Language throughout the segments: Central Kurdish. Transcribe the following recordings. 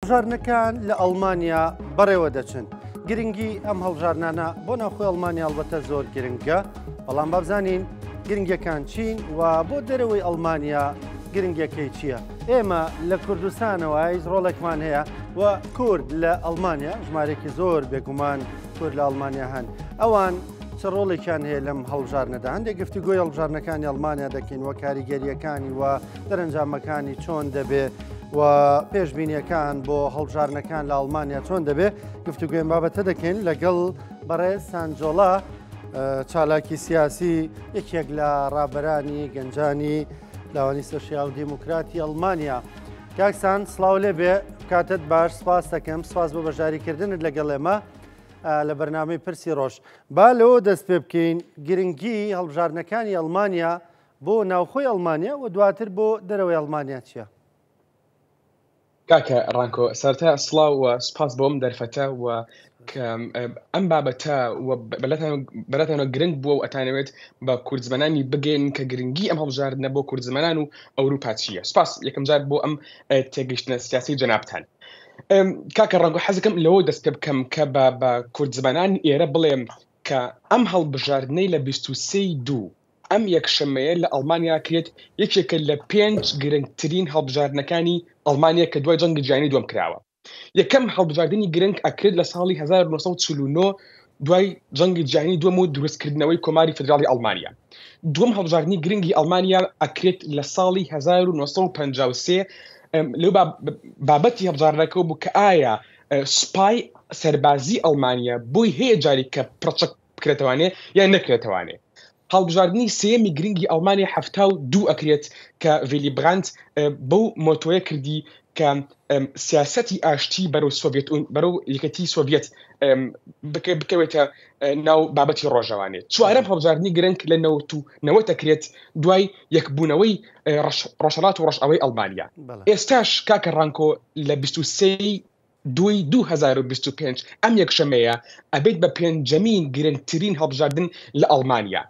هەڵبژارنەکان لە ئەڵمانیا بەڕێوە دەچن. گرنگی ئەم هەڵبژارنانە بۆ ناوخۆی ئەڵمانیا ئەلبەتە زۆر گرنگە، بەڵام بابزانین گرنگیەکان چین و بۆ دەرەوەی ئەڵمانیا گرنگیەکەی چییە؟ ئێمە لە کوردستانەوە هیچ ڕۆڵێکمان هەیە و کورد لە ئەڵمانیا ژمارێکی زۆر بێگومان کورد لە ئەڵمانیا هەن. ئەوان چ ڕۆڵێکیان هەیە لەم هەڵبژارنەدا؟ هەندێک گفتوگۆی هەڵبژارنەکانی ئەڵمانیا دەکەین و کاریگەریەکانی و دەرەنجامەکانی چۆن دەبێ و پێشبینیەکان بۆ هەڵبژارنەکان لە ئەڵمانیا چۆن دەبێ گفتوگوێن بابەتە دەکەین لەگەڵ بەڕێز سانجۆڵا چالاکی سیاسی، یەکێک لە ڕابەرانی گەنجانی لاوانی سۆشیال دیموکراتی ئەڵمانیا. کاکسان سڵاو لێ بێ، کاتت باش، سپاس دەکەم، سپاس بۆ بەشداریکردنت لەگەڵ ئێمە لە بەرنامەی پرسی ڕۆژ. با لەوە دەست پێ بکەین گرنگی هەڵبژارنەکانی ئەڵمانیا بۆ ناوخۆی ئەڵمانیا و دواتر بۆ دەرەوەی ئەڵمانیا چییە؟ کاکە ڕانکۆ سەرەتا سڵاو و سپاس بۆم دەرفەتە و ئەم بابەتە بەلاتانە گرنگ بووە و ئەتانەوێت بە کوردزمانانی بگەین کە گرنگی ئەم هەڵبژاردنە بۆ کوردزمانان و ئەوروپا چییە. سپاس یەکەم جار بۆ ئەم تێگەیشتنە سیاسی جەنابتان. کاکە ڕانکۆ حەزەکەم لەوە دەست پێ بکەم کە بە کوردزمانان ئێرە بڵێم کە ئەم هەڵبژاردنەی لە 23/2 ئەم یەکشەمەیە لە ئەڵمانیا کرێت یەکێکە لە 5 گرنگترین هەڵبژاردنەکانی ئەڵمانیا کە دوای جەنگی جیهانی دووەم کراوە. یەکەم هەڵبژاردننی گرنگ ئەکرێت لە ساڵی 1949 دوای جەنگی جیهانی دووەم و دروستکردنەوەی کۆماری فدرالی ئەڵمانیا. دووەم هەڵبژاردننی گرنگی ئەڵمانیا ئەکرێت لە ساڵی 1953 لەو بابەتی هەڵبژاردنەکە بوو کە ئایا سوپای سەربازی ئەڵمانیا بۆی هەیە جاری کە پڕچەک بکرێتەوانێ یان نەکرێتەوانێ. هەڵبژاردننی سێمی گرنگی ئەڵمانیا 72 ئەکرێت کە ڤیلی براند بەو مۆتۆیە کردی کە سیاسەتی ئاشتی بەرەو یەکەتی سۆڤیەت بکەوێتە ناو بابەتی ڕۆژەوانێت. چوارەم هەڵبژاردننی گرنگ لە 90 ئەکرێت دوای یەکبوونەوەی ڕۆژهەڵات و ڕۆژئاوای ئەڵمانیا. ئێستاش کاکە ڕانکۆ لە 23/2/2025 ئەم یەکشەمەیە ئەبێت بە پێنجەمین گرنگترین هەڵبژاردن لە ئەڵمانیا.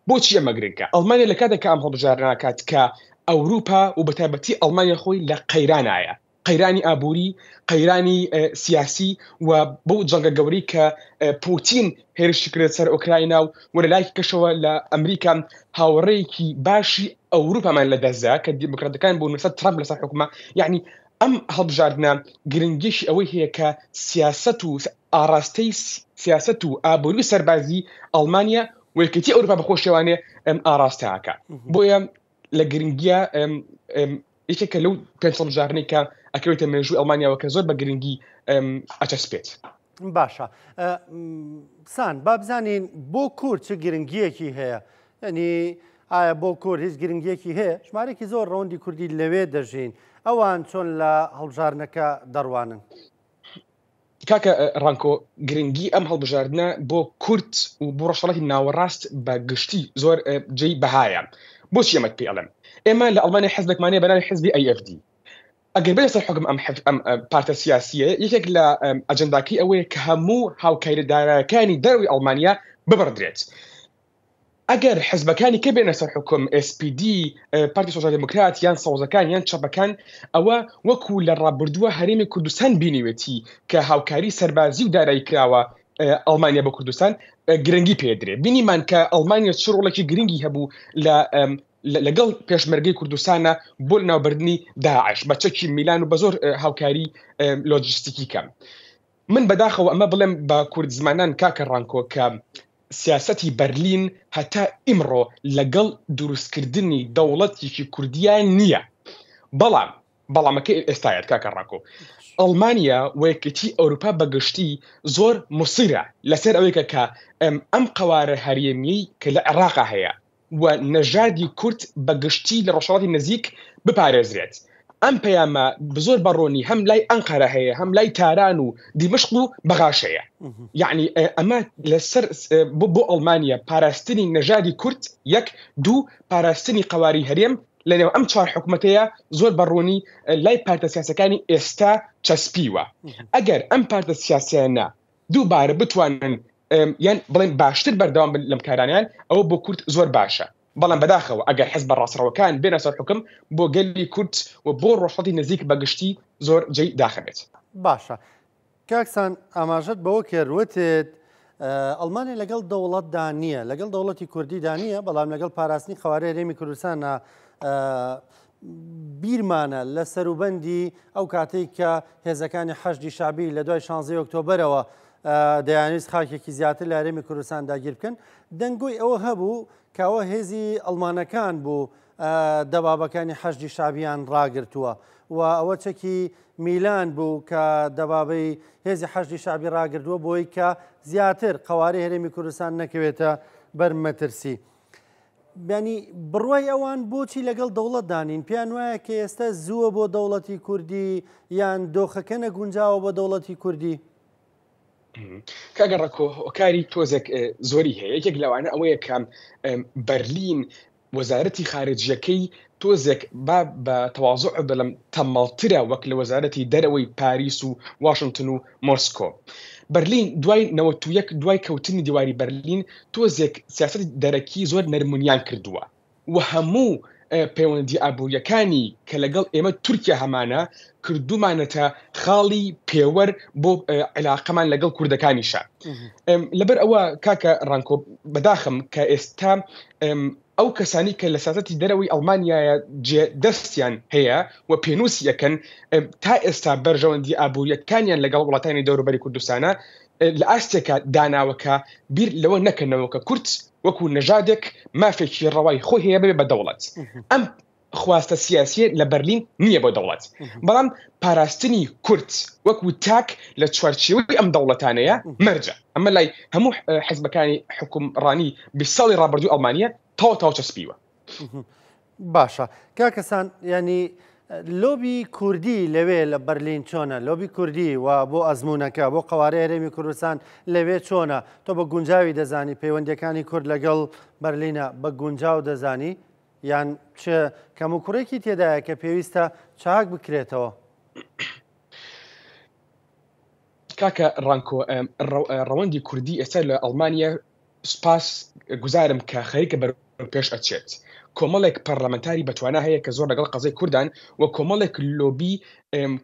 بۆچی ئەمە گرنگە؟ ئەڵمانیا لە کاتێکە ئەم هەڵبژاردنەکات کە ئەوروپا و بەتایبەتی ئەڵمانیا خۆی لە قەیرانایە، قەیرانی ئابووری، قەیرانی سیاسی و بۆ جەنگە گەوری کە پوتین هێرشی کرێت سەر ئۆکراینیا و وەلای کەشەوە لە ئەمریکا هاوڕێیەکی باشی ئەوروپامان لەدەستدا کە دیموکراتەکان بوون مەسەر ترامپ لەسەر حکومە. یعنی ئەم هەڵبژاردنە گرنگیشی ئەوەی هەیە کە سیاسەت و ئاراستەی سیاسەت و ئابووری و سەربازی ئەڵمانیا وەکەتی ئەوروپا بە خۆشێوانێ ئاراستەکە. بۆیە لە گرنگیە یەکێکە لەو پێنج هەڵبژاردنەی کە ئەکەوێتە مێژووی ئەڵمانیاوە کە زۆر بە گرنگی ئەچەسپێت. باشە سان با بزانین بۆ کورد چه گرنگیەکی هەیە؟ یعنی ئایا بۆ کورد هیچ گرنگیەکی هەیە؟ ژمارێکی زۆر ڕەوەندی کوردی لەوێ دەژین، ئەوان چۆن لە هەڵبژاردنەکە دەڕوانن؟ کاکە ڕانکۆ گرنگی ئەم هەڵبژاردنە بۆ کورد و بۆ ڕۆژهەڵاتی ناوەڕاست بە گشتی زۆر جێی بەهایە. بۆچی ئەمەت پێ ئەڵێم؟ ئێمە لە ئەڵمانیا حیزبێکمانەیە بەناوی حیزبی AFD. ئەگەر بێت سەر حکم ئەم پارتە سیاسیە یەکێک لە ئەجەنداکەی ئەوەیە کە هەموو هاوکاریدارەکانی دەروی ئەڵمانیا ببڕدرێت. ئەگەر حیزبەکانی کە بێنە سەر حکم SPD، پارتی سۆشیال دیموکرات یان سەوزەکان یان چەپەکان، ئەوە وەکو لە ڕابردووە هەرێمی کوردستان بینیوێتی کە هاوکاری سەربازی و دارایی کراوە ئەڵمانیا بە کوردستان گرنگی پێدرێت. بینیمان کە ئەڵمانیا چ ڕۆڵێکی گرنگی هەبوو لەگەڵ پێشمەرگەی کوردستانە بۆ ناوبردنی داعش بە چەکی میلان و بە زۆر هاوکاری لۆجستیکی کەم. من بەداخەوە ئەمە بڵێم بە کوردزمانان کاکە ڕانکۆ کە سیاسەتی بەرلین هەتا ئیمڕۆ لەگەڵ دروستکردنی دەوڵەتێکی کوردیان نییە. بەڵامەکە ئێستایەت کاکە ڕانکۆ ئەڵمانیا و یەکێتی ئەوروپا بەگشتی زۆر موسیرە لەسەر ئەوەیە کە ئەم قەوارە هەرێمیەی کە لە عێراقا هەیە و نەژادی کورد بەگشتی لە ڕۆژهەڵاتی نزیک بپارێزرێت. ئەم پەیامە بزۆر بەڕۆنی هەم لای ئەنقەرە هەیە، هەم لای تاران و دیمەشق و بەغاشەیە. یعنی ئەمە لەسەر بۆ ئەڵمانیا پاراستنی نەژادی کورد، یەک، دوو پاراستنی قەواری هەرێم لەنێو ئەم چوار حکومەتەیە زۆر بەڕۆنی لای پارتە سیاسەکانی ئێستا چەسپیوە. ئەگەر ئەم پارتە سیاسیانە دووبارە بتوانن یان بڵێن باشتر بەردەوام لەم کارانیان، ئەوە بۆ کورد زۆر باشە. بەڵام بەداخەوە ئەگەر حزب ڕاستەوەکان بێنە سەر حکم بۆ گەلی کورد و بۆ ڕۆژهەڵاتی نزیک بەگشتی زۆر جێی داخەبێت. باشە کاکسان ئاماژەت بەوە کێڕوتێت ئەڵمانیا لەگەڵ دەوڵەتدا نییە لەگەڵ دەوڵەتی کوردیدا نییە بەڵام لەگەڵ پاراستنی خەوارەی هەرێمی کوردستانە بیرمانە لە سەروبەندی ئەو کاتێک کە هێزەکانی حەشدی شابی لە دوای 16 ئۆکتۆبەرەوە دەیانویست خاکێکی زیاتر لە هەرێمی کوردستان داگیر بکەن دەنگۆی ئەوە هەبوو کەەوە هێزی ئەڵمانەکان بوو دەبابەکانی حەشدی شابیان ڕاگرتووە و ئەوە چەکی میلان بوو کە دەبابەی هێزی حەشدی شابی ڕاگردووە بۆی کە زیاتر قەوارەی هەرێمی کوردستان نەکەوێتە بەر مەترسی. ینی بڕوای ئەوان بۆچی لەگەڵ دەوڵەت دانین پێیان وایە کە ئێستا زووە بۆ دەوڵەتی کوردی یان دۆخەکە نەگونجاوە بۆ دەوڵەتی کوردی؟ کاگەڕەکۆ هۆکاری تۆزێک زۆری هەیە یەکێک لەوانە ئەوەیە کە بەرلین وەزارەتی خارجیەکەی تۆزێک بە تەواضع بەڵام تەماڵترە وەک لە وەزارەتی دەرەوەی پاریس و واشنگتن و مۆسکۆ. بەرلین دوای 91 دوای کەوتنی دیواری بەرلین تۆزێک سیاسەتی دەرەکی زۆر نەرمونیان کردووە و هەموو پەیوەندی ئابوووریەکانی کە لەگەڵ ئێمە تورکیا هەمانە کردومانەتە خاڵی پێوەەر بۆ علاقەمان لەگەڵ کوردەکانیشە. لەبەر ئەوە کاکە ڕانکۆ بەداخم کە ئێستا ئەو کەسانی کە لە سیاسەتی دەرەوەی ئەڵمانیایە دەستیان هەیە و پێنووسی یەکەن تا ئێستا بەرژەوەندی ئابوووریەکانیان لەگەڵ وڵاتانی دەوروبەری کوردستانە لە ئاستێکە داناوەکە بیر لەوە نەکەنەوەکە کورد وەکو نەژادێک مافێکی ڕەوای خۆی هەیە بێ بە دەوڵەت. ئەم خواستە سیاسیە لە بەرلین نییە بۆ دەوڵەت بەڵام پاراستنی کورد وەکو تاک لە چوارچێوەی ئەم دەوڵەتانەیە مەرجە. ئەمە لای هەموو حیزبەکانی حکومڕانی 20 ساڵی ڕابردوو ئەڵمانیا تاو چەسپیوە. باشە کاکەسان ینی لۆبی کوردی لەوێ لە بەرلین چۆنە لۆبی کوردی و بۆ ئەزمونونەکە بۆ قەوارەی هەرێمی کوردستان لەوێ چۆنە تۆ بە گونجاوی دەزانی پەیوەندیەکانی کورد لەگەڵ بەرلینە بە گونجاو دەزانی یان چ کەم و کوڕێکی تێدایە کە پێویستە چاک بکرێتەوە؟ کاکە ڕانکۆ ڕەوەندی کوردی ئێستا لە ئەڵمانیا سپاس گوزارم کە خەریکە بەر پێش ئەچێت. کۆمەڵێک پەرلەمەنتاری بەتوانە هەیە کە زۆر لەگەڵ قەزای کوردان و کۆمەڵێک لۆبی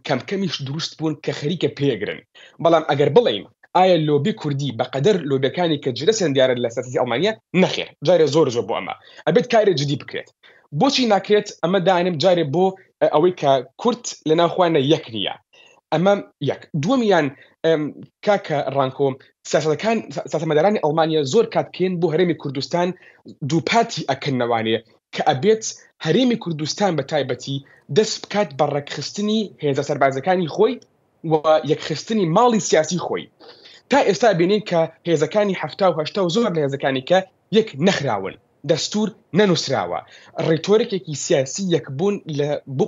کەمکەمیش دروست بوون کە خەریکە پێگرن. بەڵام ئەگەر بڵێم ئایا لۆبی کوردی بەقەدەر لۆبەکانی کە جلەسەن دیارە لە سیاسەتی ئەڵمانیا نەخێر جارێ زۆر بۆ ئەمە ئەبێت کارێک جدی بکرێت. بۆچی ناکرێت؟ ئەمە دانم جارێ بۆ ئەوەی کە کورد لە ناوخواانە یەک نییە. ئەمە یەک دووەمیان کاکە ڕانکۆ سیاسەتمەدارانی ئەڵمانیا زۆر کاتکێن بۆ هەرێمی کوردستان دووپاتی ئەکەنەوانێ کە ئەبێت هەرێمی کوردستان بە تایبەتی دەست بکات بە ڕێکخستنی هێزە سەربازەکانی خۆی و یەکخستنی ماڵی سیاسی خۆی. تا ئێستا بینین کە هێزەکانی هەفتا و هەشتا و زۆر لە هێزەکانی کە یەک نەخراون دەستور نەنووسراوە ڕێتۆرێکێکی سیاسی یەکبوون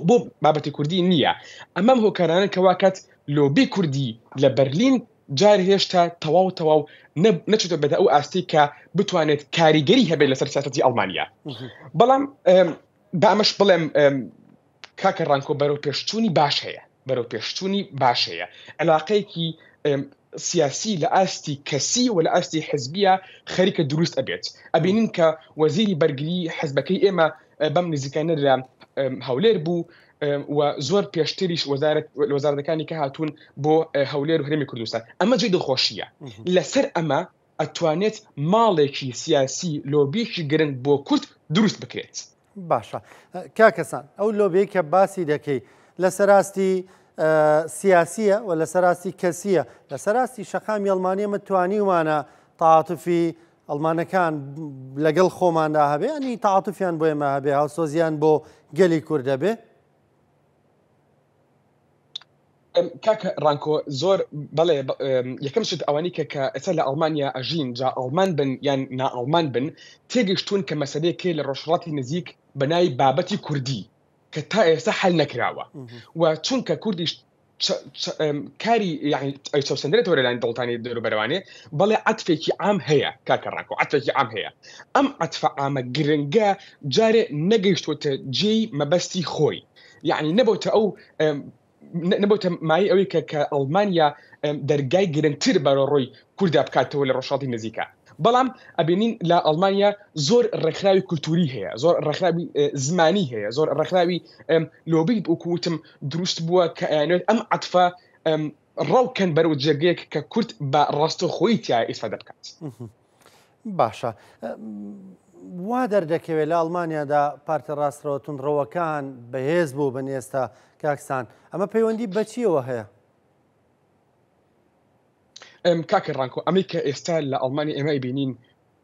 بۆ بابەتی کوردی نییە. ئەمەم هۆکارانە کە واکات لۆبی کوردی لە بەرلین جار هێشتا تەواو نەچێتە بەدە ئەو ئاستی کە بتوانێت کاریگەری هەبێت لەسەر سیاسەتی ئەڵمانیا. بەڵام بە ئەمەش بڵێم کاکە ڕانکۆ بەرەو پێشچوونی باش هەیە علاقەیەکی سیاسی لە ئاستی کەسی و لە ئاستی حزبیە خەریکە دروست ئەبێت. ئەبینین کە وەزیری بەرگری حزبەکەی ئێمە بەم نزیکانە لە هەولێر بوو و زۆر پێشتریش وەزارەتەکانی کە هاتوون بۆ هەولێر و هەرێمی کوردستان. ئەمە جێی دڵخۆشیە. لەسەر ئەمە ئەتوانێت ماڵێکی سیاسی لۆبیێکی گرنگ بۆ کورد دروست بکرێت. باشە کاکەسان ئەو لۆبەیە کە باسی دەکەی لە سەراستی سیاسیە و لە سەراستی کەسیە لە سەراستی شەقامی ئەڵمانیا متوانیوانە تاعاتفی ئەڵمانەکان لەگەڵ خۆماندا هەبێ ئەنی تاعاتفیان بۆ ئێمە هەبێ هاوسۆزیان بۆ گەلی کورد دەبێ؟ کاکە ڕانکۆ زۆر بەڵێ یەکەم شت ئەوانی کە ئێستا لە ئەڵمانیا ئەژین جا ئەڵمان بن یان نائەڵمان بن تێگەشتوون کە مەسەلەیەکێ لە ڕۆژهەڵاتی نزیک بەناوی بابەتی کوردی کە تا ئێستا حل نەکراوە و چونکە کوردیش کاری چەسەندرێتەوە لەلایەن دەوڵەتانی دەوروبەرەوانێ بەڵێ عەتفێکی عام هەیە کاکە ڕانکۆ عەتفێکی عام هەیە. ئەم عەتفە عامە گرنگە جارێ نەگەیشتوتە جێی مەبەستی خۆی یعنی نەبووتە مای ئەوەی کە ئەڵمانیا دەرگای گرنگتر بەرە ڕۆی کووردا بکاتەوە لە ڕۆژهەڵاتی نزیکە. بەڵام ئەبینین لە ئەڵمانیا زۆر ڕێکخراوی کولتوری هەیە زۆر ڕێکخراوی زمانی هەیە زۆر ڕێکخراوی لۆبی وەکووتم دروست بووە کە ئەیانوێت ئەم عەتفە ڕەوکەن بەرەو جێگەیەک کە کورد بە ڕاستەوخۆیی تایە ئیسفادە بکات. باشە وا دەردەکەوێت لە ئەڵمانیادا پارتە ڕاستڕەوەتون ڕەوەکان بەهێز بوو بن ئێستا کاکستان ئەمە پەیوەندی بەچیەوە هەیە؟ کاکە ڕانکۆ ئەمەی کە ئێستا لە ئەڵمانی ئێمە بینین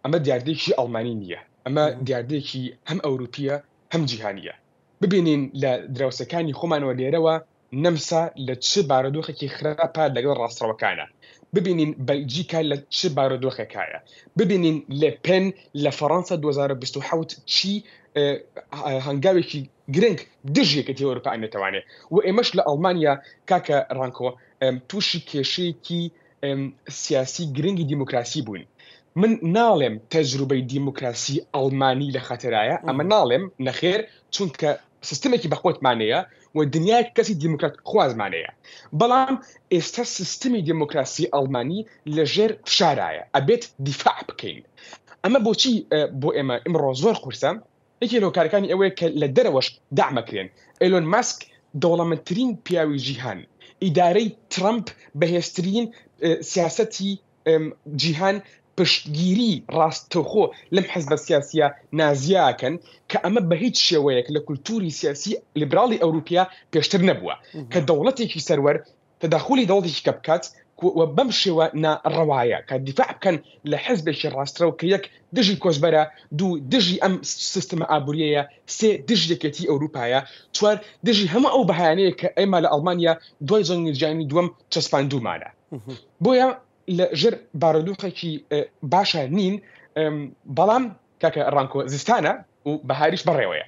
ئەمە دیاردەیەکی ئەڵمانی نییە، ئەمە دیاردەیەکی هەم ئەوروپیە هەم جیهانیە. ببینین لە دراوسەکانی خۆمانەوە لێرەوە نەمسا لە چ بارودۆخێکی خراپە لەگەڵ ڕاستڕەوەکانە، ببینین بەلجیکا لە چ بارودۆخێکایە، ببینین لە پێن لە فەڕەنسا 2027 چی هەنگاوێکی گرنگ دژیەکەتی ئەوروپا نێتوانێت و ئێمەش لە ئەڵمانیا کاکە ڕانکۆ تووشی کێشەیەکی سیاسی گرنگی دیموکراسی بوون. من ناڵێم تەجروبەی دیموکراسی ئەڵمانی لە خەتەرایە، ئەمە ناڵێم نەخێر چونکە سیستمێکی بەخۆتمانەیە و دنیای کەسی دیموکرات خوازمانەیە، بەڵام ئێستا سیستمی دیموکراسی ئەڵمانی لەژێر فشارایە ئەبێت دیفاع بکەین. ئەمە بۆچی بۆ ئێمە ئمڕۆ زۆر قورسە؟ یەکێ لەو کارەکانی ئەوەیە کە لە دەرەوەش داعمەکرێن. ئێلۆن ماسک دەوڵەمەندترین پیاوی جیهان، ئیدارەی ترامپ بەهێزترین سیاسەتی جیهان پشتگیری ڕاستەوخۆ لەم حەزبە سیاسیە نازیاکەن کە ئەمە بە هیچ شێوەیەک لە کولتوری سیاسی لیبراڵی ئەوروپیا پێشتر نەبووە کە دەوڵەتێکی سەروەر تەداخلی دەوڵەتێکی کە بکات و بەم شێوە ناڕەوایە کە دیفاع بکەن لە حەزبێکی ڕاسترەوە کە یەک دژی کۆچبەرە، دوو دژی ئەم سیستەمە ئابوووریەیە، سێ دژ یەکێتی ئەوروپایە، چوار دژی هەموو ئەو بەهایانەیە کە ئێمە لە ئەڵمانیا دوای جەنگی جیهانی دووەم چەسپاندوومانە. بۆیە لە ژێر بارودۆخێکی باشە نین، بەڵام کاکە ڕانکۆ زستانە و بەهاریش بەڕێوەیە.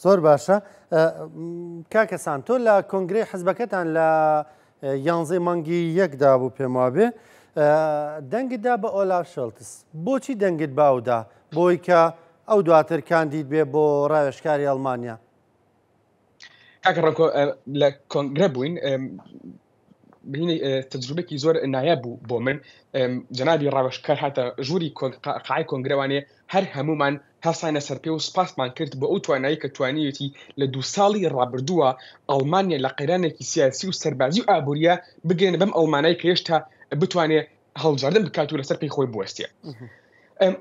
زۆر باشە. کاکەسان تۆ لە کۆنگرەی حزبەکەتان لە 11 مانگی یەکدا بوو پێم وابێ دەنگتدا بە ئۆلاف شۆڵتس. بۆچی دەنگت باودا بۆی کە ئەو دواتر کاندید بێ بۆ ڕاوێژکاری ئەڵمانیا؟ کاکە ڕانکۆ لە کۆنگرە بووین، تەجروبێکی زۆر نایاب بوو بۆ من. جەنابی ڕاوێژکار هاتە ژووری قاعەی کۆنگرەوانێ، هەر هەمومان هەسانە سەر پێ و سپاسمان کرد بۆ ئەو توانایی کە توانیەتی لە 2 ساڵی ڕابردووە ئەڵمانیا لە قەیرانێکی سیاسی و سەربازی و ئابووریە بگەێنە بەم ئەڵمانایی کە هێشتا بتوانێت هەڵبژاردن بکات و لەسەر پێی خۆی بوەستێ.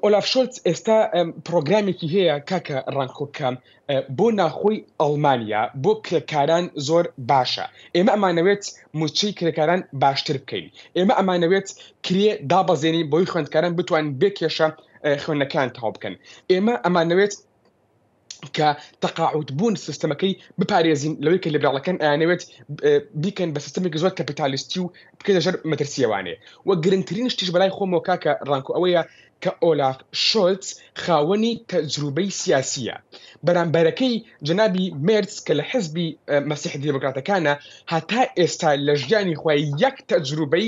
ئۆلاف شۆلتس ئێستا پرۆگرامێکی هەیە کاکە ڕانکۆکە بۆ ناخۆی ئەڵمانیا بۆ کرێکاران زۆر باشە. ئێمە ئەمانەوێت موچەی کرێکاران باشتر بکەین، ئێمە ئەمانەوێت کرێ دابەزێنین بۆی خوێندکاران بتوانین بێکێشە خوێندنەکان تەواو بکەن، ئێمە ئەمانەوێت کە تەقاعود بوون سیستەمەکەی بپارێزین لەوەی کە لیبراڵەکان ئەیانەوێت بیکەن بە سیستەمێکی زۆر کەپیتالیستی و بکەیتە ژەر مەترسیەوانێ. و گرنگترین شتیش بەلای خۆمەوە کاکە ڕانکۆ ئەوەیە کە ئۆلاف شۆلتس خاوەنی تەجروبەی سیاسیە. بەرامبەرەکەی جەنابی مێرس کە لە حزبی مەسیحی دیموکراتەکانە هەتا ئێستا لە ژیانی خۆی یەک تەجروبەی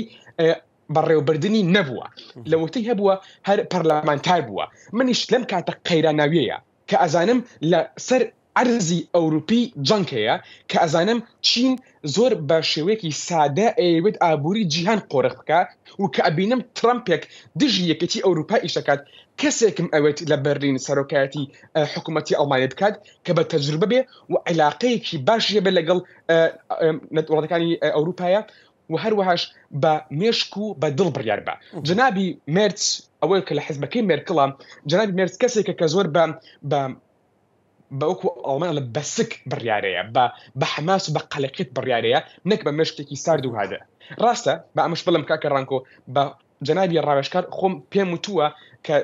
بەڕێوەبردننی نەبووە، لەوەتەی هەبووە هەر پەرلەمانتار بووە. منیش لەم کاتە قەیراناویەیە کە ئەزانم لە سەر عەرزی ئەوروپی جەنگەیە کە ئەزانم چین زۆر بە شێوەیەکی سادە ئەیەوێت ئابووری جیهان قۆرق بکات و کە ئەبینم ترامپێک دژی یەکێتی ئەوروپا ئیشەکات کەسێکم ئەوێت لە بەرلین سەرۆکایەتی حکوومەتی ئەڵمانیا بکات کە بە تەجروبە بێ و عیلاقەیەکی باشیە بێ لەگەڵ وڵاتەکانی ئەوروپایە و هەروەهاش بە مێشک و بە دڵ بڕیار بە. جەنابی مێرس ئەوەی کە لە حزبەکەی مێرکڵە، جەنابی مێرس کەسێکە کە زۆر بەوەکو ئەڵمان لە بەسک بڕیارەیە، بە حەماس و بە قەلەقیت بڕیارەیە، نەک بە مێشکێکی سارد و هادە. ڕاستە بە ئەمەش بڵم کاکە ڕانکۆ بە جەنابی ڕاوێژکار خۆم پێم وتووە کە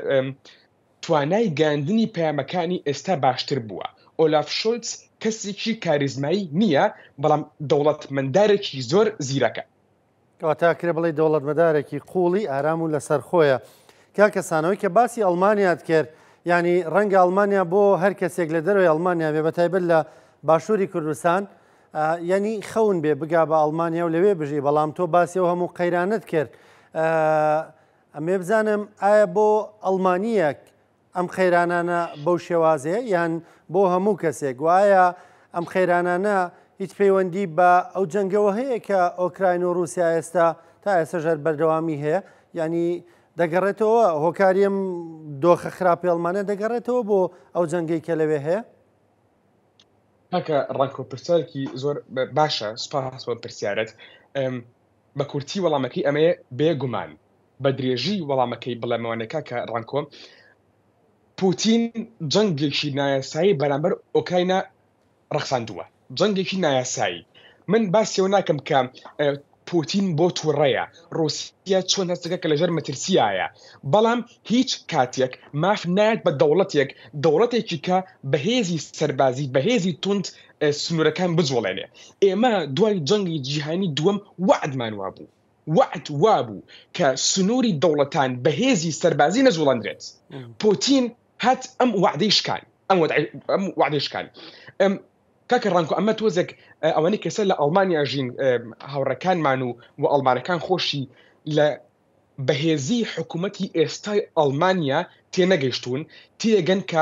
توانای گەاندنی پەیامەکانی ئێستا باشتر بووە. ئۆلاف شۆلتس کەسێکی کاریزمایی نییە، بەڵام دەوڵەتمەندارێکی زۆر زیرەکە. کەواتاکرێ بڵێ دەوڵەتمەندارێکی قوڵی ئارام و لەسەر خۆیە. کاکەسانەوەی کە باسی ئەڵمانیات کرد، ینی ڕەنگە ئەڵمانیا بۆ هەر کەسێک لە دەروی ئەڵمانیا بێ بەتایبەت لە باشووری کوردستان ینی خەون بێ بگا بە ئەڵمانیا و لەوێ بژی، بەڵام تۆ باسی و هەموو قەیرانت کرد. ئەمێ بزانم ئایا بۆ ئەڵمانیەک ئەم خەیرانانە بەو شێوازەیە یان بۆ هەموو کەسێک؟ وایە ئەم خەیرانانە هیچ پەیوەندی بە ئەو جەنگەوە هەیە کە ئۆکراین و رووسیا ئێستا تا ئێستا ژەر بەردەوامی هەیە؟ ینی دەگەڕێتەوە هۆکاریم دۆخە خراپی ئەڵمانیا دەگەڕێتەوە بۆ ئەو جەنگەی کە لەوێ هەیە؟ کاکە ڕانکۆ پرسیارێکی زۆر باشە، سوپاس بۆ پرسیارەت. بە کورتی وەڵامەکەی ئەمەیە بێگومان بە درێژی وەڵامەکەی بڵێمەوانەکە کە ڕانکۆ پوتین جەنگێکی نایاسایی بەرامبەر ئۆکراینە ڕەخساندووە، جەنگێکی نایاسایی. من باسیەوە ناکەم کە پوتین بۆ تووڕەیە، ڕوسیا چۆن هەستەکە کە لەژێر مەترسیایە، بەڵام هیچ کاتێک ماف نایەت بە دەوڵەتێکی کە بەهێزی سەربازی بەهێزی توند سنوورەکان بجوڵێنێ. ئێمە دوای جەنگی جیهانی دووەم وعدمان وابوو کە سنووری دەوڵەتان بەهێزی سەربازی نەجوڵەندرێت. پوتین هات ئەم وعدەی شکان. کاکە ڕانکۆ ئەمە تۆزێک ئەوانەی کەسە لە ئەڵمانیا ژین هاوڕەکانمان و ئەڵمانەکان خۆشی لە بەهێزی حکوومەتی ئێستای ئەڵمانیا تێنەگەیشتون تێگەن کە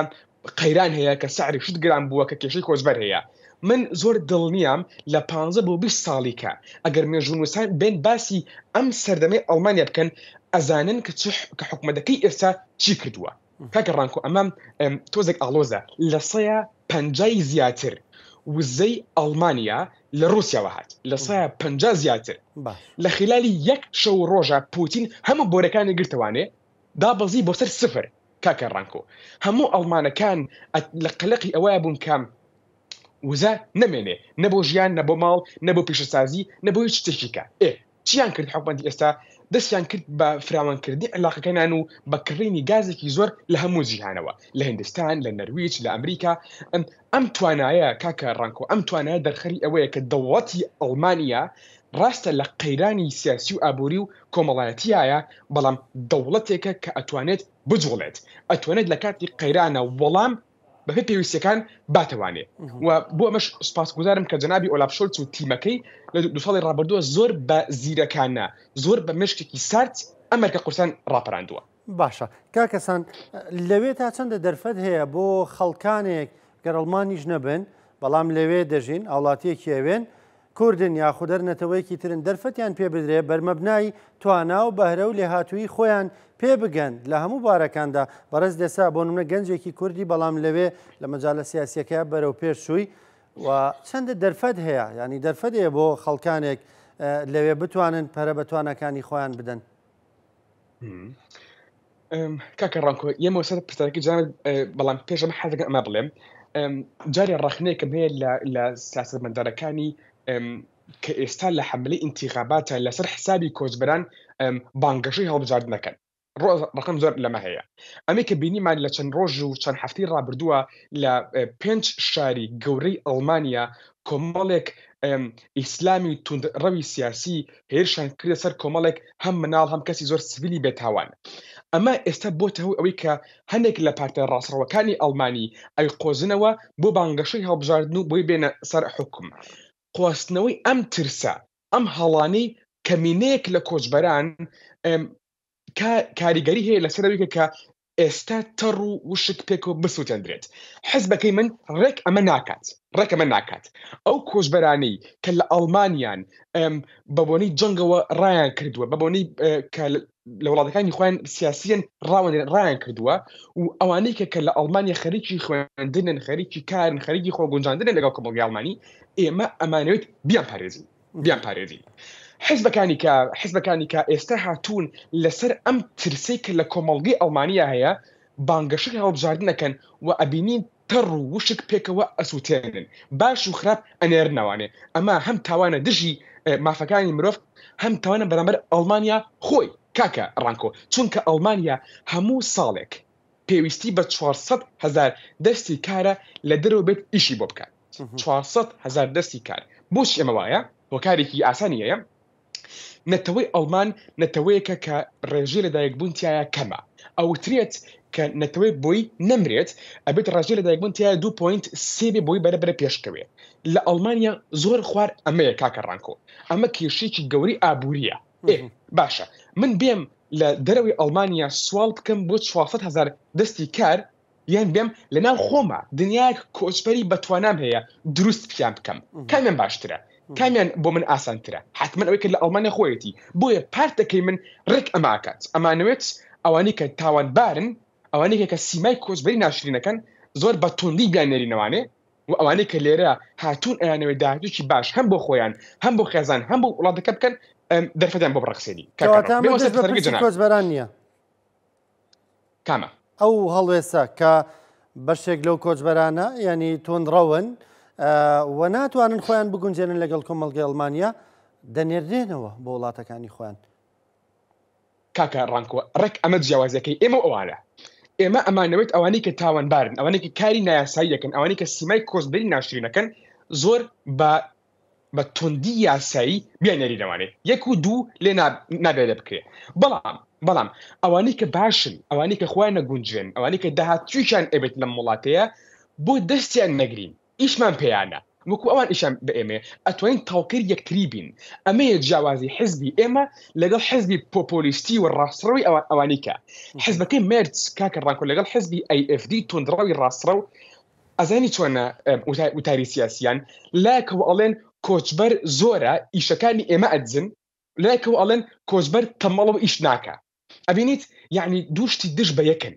قەیران هەیە کە سعری شت گران بووە کە کێشەی کۆچبەر هەیە. من زۆر دڵنیام لە 15 بۆ 20 ساڵیکە ئەگەر مێژوونوسان بێن باسی ئەم سەردەمەی ئەڵمانیا بکەن ئەزانن کە حکوومەتەکەی ئێستا چی کردووە. کاکە ڕانکۆ ئەمە تۆزێک ئاڵۆزە لە 150 زیاتر وزەی ئەڵمانیا لە رووسیاوە هات لە 150 زیاتر لە خلالی یەک شەو ڕۆژە پوتین هەموو بۆرەکانی گرتوانێ دابەزی بۆ سەر سفر. کاکە ڕانکۆ هەموو ئەڵمانەکان لە قەلەقی ئەوەیە بوون کەم وزە نەمێنێ نەبۆ ژیان نەبۆ ماڵ نەبۆ پیشەسازی نەبۆ هیچ شتێکیکە. چیان کرد حکومەتی ئێستا دەستیان کرد بە فراوانکردنی علاقەکانیان و بە کڕینی گازێکی زۆر لە هەموو جیهانەوە، لە هندستان، لە نەرویج، لە ئەمریکا. ئەم توانایە کاکە ڕانکۆ ئەم توانایە دەرخەری ئەوەیە کە دەوڵەتی ئەڵمانیا ڕاستە لە قەیرانی سیاسی و ئابووری و کۆمەڵایەتیایە، بەڵام دەوڵەتێکە کە ئەتوانێت بجوڵێت، ئەتوانێت لە کاتی قەیرانە وەڵام بەپێ پێویستیەکان باتەوانێ. و بۆ ئەمەش سپاسگوزارم کە جەنابی ئۆلاف شۆلتز و تیمەکەی لە دو ساڵی ڕابردووە زۆر بە زیرەکانە زۆر بە مشتێکی سارد ئەمریکا قورسان ڕاپەڕاندووە. باشە کاکەسان لەوێ تا چەندە دەرفەت هەیە بۆ خەڵکانێک گەڕەڵمانیش نەبن بەڵام لەوێ دەژین ئاوڵاتیەکی ئەوێن کوردن یاخودەر نەتەوەیەکی ترن دەرفەتیان پێ بدرێ بەرمەبنای توانە و بەهرە و لێهاتووی خۆیان پێ بگەن لە هەموو بارەکاندا. بەڕێز دەسا بۆ نمونە گەنجێکی کوردی بەڵام لەوێ لە مەجاالە سیاسیەکە بەرەو پێشووی و چەندە دەرفەت هەیە ینی دەرفەت هەیە بۆ خەڵکانێک لەوێ بتوانن پەرە بەتوانەکانی خۆیان بدەن. کاکە ڕانکۆ ئێمە سەر پرسیارەکەی جانب بەڵام پێشەمە حەزەکە ئەمە بڵێم جارێ ڕاخنەیەکم هەیە لە سیاسەتمەدارەکانی کە ئێستا لە حملەی ئینتیخاباتە لەسەر حسابی کۆچبەران بانگەشەی هەڵبژاردنەکەن. ڕقم زۆر لەمە هەیە. ئەمەی کە بینیمان لە چەند ڕۆژ و چەند هەفتەی ڕابردووە لە 5 شاری گەورەی ئەڵمانیا کۆمەڵێک ئیسلامی توندڕەوی سیاسی هێرشان کردە سەر کۆمەڵێک هەم مناڵ هەم کەسی زۆر سڤیلی بێتاوان. ئەمە ئێستا بۆتە ئەوەی کە هەندێک لە پارتە ڕاستڕەوەکانی ئەڵمانی ئەی قۆزنەوە بۆ بانگەشەی هەڵبژاردن و بۆی بێنە سەر حکم. خواستنەوەی ئەم ترسە ئەم هەڵانەی کەمینەیەک لە کۆچبەران کاریگەری هەیە لەسەرەوەی کە ئێستا تەڕ و وشک پێکەوە بسووتێندرێت. حزبەکەی من ڕێک ئەمە ناکات. ئەو کۆچبەرانەی کە لە ئەڵمانیان بەبوونی جەنگەوە ڕایان کردووە بەبوونی کە لە وڵاتەکانی خۆیان سیاسیەن ڕایان کردووە و ئەوانەی کە لە ئەڵمانیا خەریکی خوێندنن خەریکی کارن خەریکی خۆگونجاندنن لەگەڵ کۆمەڵگەی ئەڵمانی ئێمە ئەمانەوێت بیان پارێزین. حزبەکانی کە ئێستا هاتوون لەسەر ئەم ترسەی کە لە کۆمەڵگەی ئەڵمانیا هەیە بانگەشەی هەڵبژاردنەکەن و ئەبینین تەڕ و وشک پێکەوە ئەسووتێنن باش و خراپ ئەنێرنەوانێ. ئەمە هەم تاوانە دژی مافەکانی مرۆڤ هەم تاوانە بەرامبەر ئەڵمانیا خۆی. کاکە ڕانکۆ چونکە ئەڵمانیا هەموو ساڵێک پێویستی بە 400,000 دەستی کارە لە دەرەوە بێت ئیشی بۆ بکات. 400,000 دەستی کار. بۆچی ئەمە وایە؟ هۆکارێکی ئاسانی هەیە. نەتەوەی ئەڵمان نەتەوەیەکە کە ڕێژەی لەدایکبوونتیایە کەمە. ئەوترێت کە نەتەوەی بۆی نەمرێت ئەبێت ڕێژەی لەدایکبوونتیایە 2.3 بۆی بەرەبەرە پێشکەوێ. لە ئەڵمانیا زۆر خوار ئەمەیە کاکە ڕانکۆ. ئەمە کێشەیەکی گەوری ئابووریە. باشە من بێم لە دەرەوەی ئەڵمانیا سوال بکەم بۆ 400,000 دەستی کار یان بێم لەناو خۆمە دنیایەک کۆچبەری بەتوانام هەیە دروست پیان بکەم کامیان باشترە کامیان بۆ من ئاسانترە حتمما ئەوەی کە لە ئەڵمانیا خۆیەتی بۆیە پارتەکەی من ڕێک ئەماکات ئەمانەوێت ئەوانی کە تاوانبارن ئەوانەی کە سیمای کۆچبەری ناشرینەکەن زۆر بە توندی بیان نێرینەوانێ و ئەوانەی کە لێرە هاتوون ئەیانەوەی داهاتووی باش هەم بۆ خۆیان هەم بۆ خێزان هەم بۆ وڵاتەکە بکەن دەرفەتیان بۆ بڕەخسێنی کۆچبەران نییە کامە ئەو هەڵوێسە کە بەشێک لەو کۆچبەرانە ینی تۆندڕەون و ناتوانن خۆیان بگونجێنن لەگەڵ کۆمەڵگەی ئەڵمانیا دەنێردێنەوە بۆ وڵاتەکانی خۆیان کاکە ڕانکۆ ڕێک ئەمە جیاوازەکەی ئێمە ئەوانە ئێمە ئەمانەوێت ئەوانەی کە تاوانبارن ئەوانەی کە کاری نایاسایی دەکەن ئەوانەی کە سیمای کۆچبەری ناشرینەکەن زۆر بە توندی یاسایی بیانێرینەوانێ یەک و دوو لێ نابێت بکرێ بەڵام ئەوانەی کە باشن ئەوانەی کە خۆیان نەگونجێن ئەوانەی کە داهاتوویشان ئەبێت لەم وڵاتەیە بۆ دەستیان نەگرین ئیشمان پێیانە وەکو ئەوان ئیشان بە ئێمە ئەتوانین تاوکر یەکتری بین ئەمەیە جیاوازی حزبی ئێمە لەگەڵ حزبی پۆپۆلیستی و ڕاستڕەوی ئەوانەی کە حزبەکەی مێرج کاکە ڕانکۆ لەگەڵ حزبی AFD تۆندڕەوی ڕاستڕەو ئەزانی چۆنە وتاری سیاسیان لایەکەوە ئەڵێن کۆچبەر زۆرە ئیشەکانی ئێمە ئەدزن لایەکەوە ئەڵێن کۆچبەر تەمەڵەوە ئیش ناکە ئەبینیت یعنی دووشتی دش بە یەکن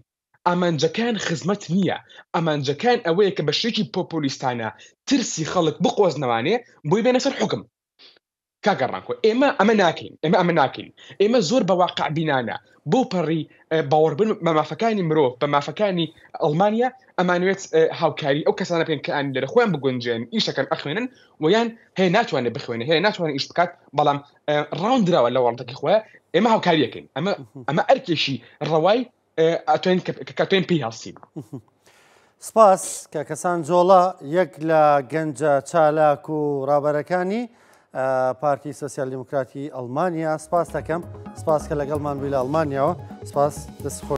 ئامانجەکان خزمەت نییە ئامانجەکان ئەوەیە کە بە شێکی پۆپۆلیستانە ترسی خەڵک بقۆزنەوانێ بۆی بێنە سەر حکم کاکە ڕانکۆ ئێمە ئەمە ناکەین ئێمە زۆر بە واقع بینانە بۆ پەڕی باوەڕبن بە مافەکانی مرۆڤ بە مافەکانی ئەڵمانیا ئەمانوێت هاوکاری ئەو کەسانە پێن کە ئەن لێرە خۆیان بگونجێن ئیشەکەن ئەخوێنن ویان هەیە ناتوانێت بخوێنێ هەیە ناتوانێت ئیش بکات بەڵام ڕاوندراوە لە وڵاتەکەی خۆیان ئێمە هاوکاریەکەین ئەمە ئەرکێشی ڕەوای ئەتوێن پێی هەڵسین سپاس کە کەسان جۆڵە یەک لە گەنجە چالاک و ڕابەرەکانی پارتی سۆسیال دیموکراتی ئەڵمانیا سپاس دەکەم سپاس کە لەگەڵمان بووی لە ئەڵمانیاوە سپاس دەست